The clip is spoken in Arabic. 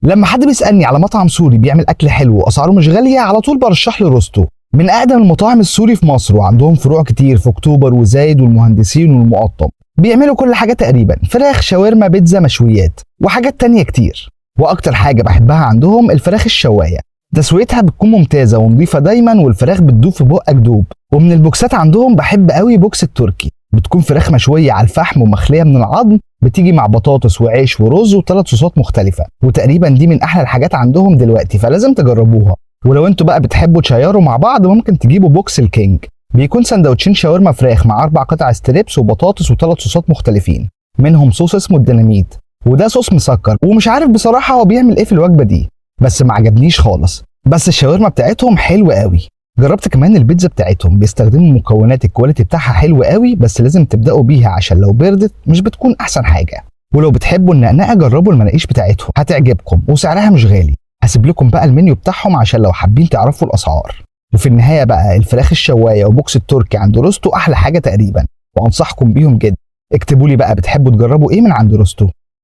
لما حد بيسالني على مطعم سوري بيعمل اكل حلو واسعاره مش غاليه على طول برشح له روستو. من اقدم المطاعم السوري في مصر وعندهم فروع كتير في اكتوبر وزايد والمهندسين والمقطم. بيعملوا كل حاجه تقريبا، فراخ، شاورما، بيتزا، مشويات وحاجات تانية كتير. واكتر حاجه بحبها عندهم الفراخ الشوايه، تسويتها بتكون ممتازه ونظيفه دايما والفراخ بتدوب في بقك دوب. ومن البوكسات عندهم بحب قوي بوكس التركي، بتكون فراخ مشويه على الفحم ومخليه من العظم، بتيجي مع بطاطس وعيش ورز وثلاث صوصات مختلفه، وتقريبا دي من احلى الحاجات عندهم دلوقتي فلازم تجربوها. ولو انتوا بقى بتحبوا تشيروا مع بعض ممكن تجيبوا بوكس الكينج، بيكون سندوتشين شاورما فراخ مع 4 قطع ستريبس وبطاطس وثلاث صوصات مختلفين، منهم صوص اسمه الديناميت وده صوص مسكر، ومش عارف بصراحه هو بيعمل ايه في الوجبه دي بس ما عجبنيش خالص. بس الشاورما بتاعتهم حلوه قوي. جربت كمان البيتزا بتاعتهم، بيستخدموا مكونات الكواليتي بتاعها حلو قوي، بس لازم تبداوا بيها عشان لو بردت مش بتكون احسن حاجه. ولو بتحبوا النقنقه جربوا المناقيش بتاعتهم هتعجبكم وسعرها مش غالي. هسيب لكم بقى المنيو بتاعهم عشان لو حابين تعرفوا الاسعار. وفي النهايه بقى الفراخ الشوايه وبوكس التركي عند روستو احلى حاجه تقريبا، وانصحكم بيهم جدا. اكتبوا لي بقى بتحبوا تجربوا ايه من عند روستو.